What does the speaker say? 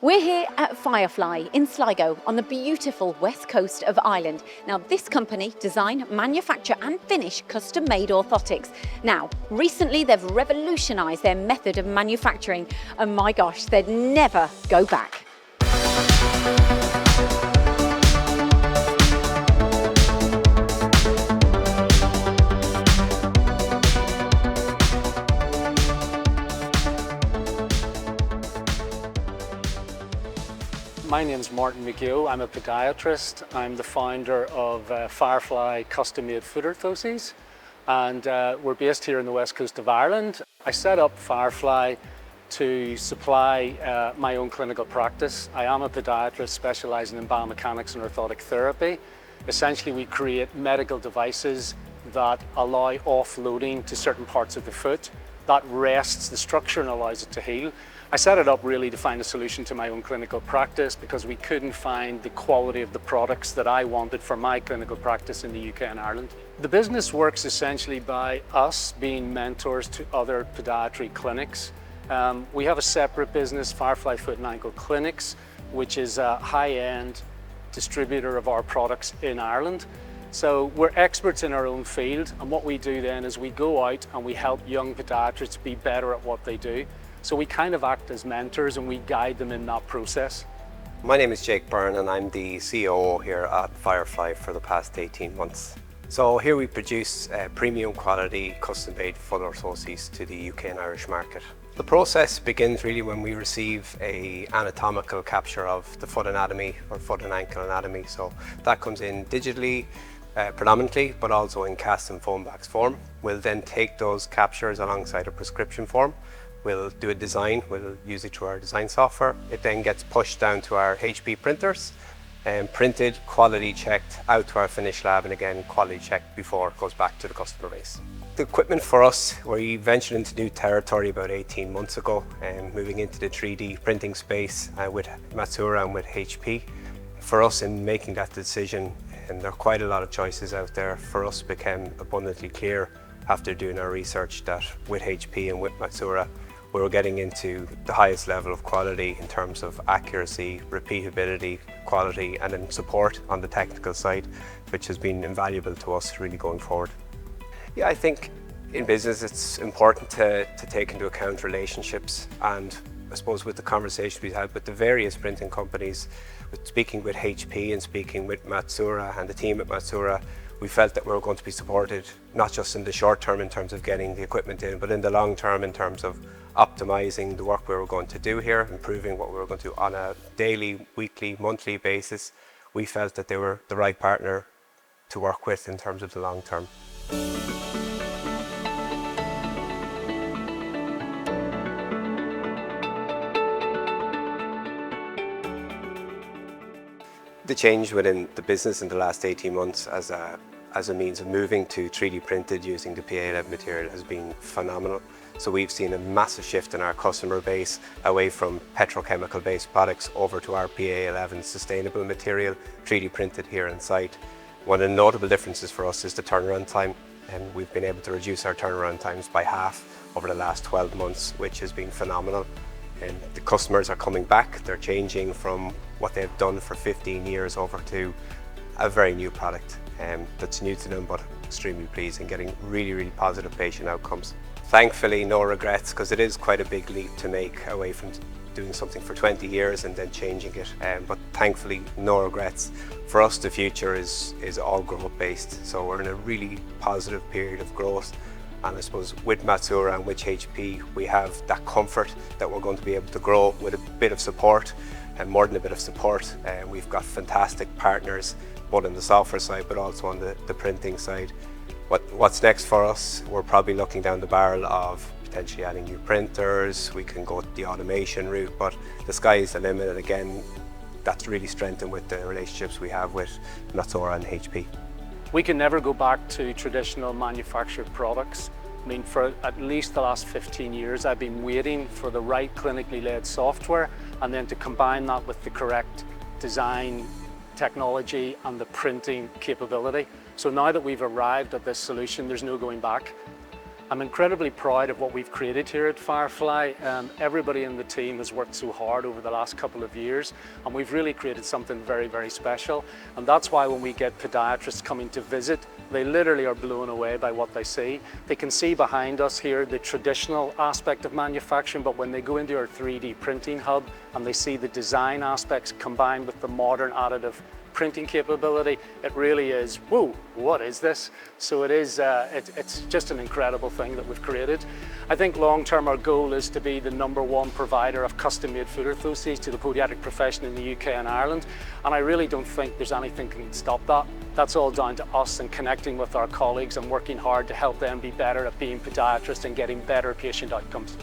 We're here at Firefly in Sligo on the beautiful west coast of Ireland. Now, this company design, manufacture and finish custom-made orthotics. Now, recently they've revolutionised their method of manufacturing, and my gosh, they'd never go back. My name's Martin McGill. I'm a podiatrist. I'm the founder of Firefly custom-made foot orthoses, and we're based here in the west coast of Ireland. I set up Firefly to supply my own clinical practice. I am a podiatrist specialising in biomechanics and orthotic therapy. Essentially, we create medical devices that allow offloading to certain parts of the foot. That rests the structure and allows it to heal. I set it up really to find a solution to my own clinical practice because we couldn't find the quality of the products that I wanted for my clinical practice in the UK and Ireland. The business works essentially by us being mentors to other podiatry clinics. We have a separate business, Firefly Foot and Ankle Clinics, which is a high-end distributor of our products in Ireland. So we're experts in our own field, and what we do then is we go out and we help young podiatrists be better at what they do. So we kind of act as mentors and we guide them in that process. My name is Jake Byrne and I'm the COO here at Firefly for the past 18 months. So here we produce premium quality custom-made foot orthoses to the UK and Irish market. The process begins really when we receive an anatomical capture of the foot anatomy or foot and ankle anatomy. So that comes in digitally, predominantly, but also in cast and foam wax form. We'll then take those captures alongside a prescription form. We'll do a design, we'll use it through our design software. It then gets pushed down to our HP printers and printed, quality checked, out to our finish lab, and again quality checked before it goes back to the customer base. The equipment for us, we ventured into new territory about 18 months ago, moving into the 3D printing space with Matsuura and with HP. For us in making that decision, and there are quite a lot of choices out there, for us became abundantly clear after doing our research that with HP and with Matsuura, we were getting into the highest level of quality in terms of accuracy, repeatability, quality, and then support on the technical side, which has been invaluable to us really going forward. Yeah, I think in business it's important to take into account relationships, and I suppose with the conversation we had with the various printing companies, with speaking with HP and speaking with Matsuura and the team at Matsuura, we felt that we were going to be supported not just in the short term in terms of getting the equipment in, but in the long term in terms of optimizing the work we were going to do here, improving what we were going to do on a daily, weekly, monthly basis. We felt that they were the right partner to work with in terms of the long term. The change within the business in the last 18 months as a means of moving to 3D printed using the PA11 material has been phenomenal. So we've seen a massive shift in our customer base away from petrochemical based products over to our PA11 sustainable material, 3D printed here on site. One of the notable differences for us is the turnaround time, and we've been able to reduce our turnaround times by half over the last 12 months, which has been phenomenal. And the customers are coming back, they're changing from what they've done for 15 years over to a very new product that's new to them but extremely pleased and getting really, really positive patient outcomes. Thankfully, no regrets, because it is quite a big leap to make away from doing something for 20 years and then changing it. But thankfully, no regrets. For us, the future is all growth based. So we're in a really positive period of growth. And I suppose with Matsuura and with HP, we have that comfort that we're going to be able to grow with a bit of support, and more than a bit of support. We've got fantastic partners, both on the software side, but also on the printing side. What's next for us? We're probably looking down the barrel of potentially adding new printers. We can go the automation route, but the sky is the limit. And again, that's really strengthened with the relationships we have with Matsuura and HP. We can never go back to traditional manufactured products. I mean, for at least the last 15 years, I've been waiting for the right clinically led software and then to combine that with the correct design technology and the printing capability. So now that we've arrived at this solution, there's no going back. I'm incredibly proud of what we've created here at Firefly. Everybody in the team has worked so hard over the last couple of years, and we've really created something very, very special. And that's why when we get podiatrists coming to visit, they literally are blown away by what they see. They can see behind us here the traditional aspect of manufacturing, but when they go into our 3D printing hub and they see the design aspects combined with the modern additive printing capability, it really is, whoa, what is this? So it is, it's just an incredible thing that we've created. I think long term our goal is to be the #1 provider of custom-made foot orthoses to the podiatric profession in the UK and Ireland, and I really don't think there's anything that can stop that. That's all down to us and connecting with our colleagues and working hard to help them be better at being podiatrists and getting better patient outcomes.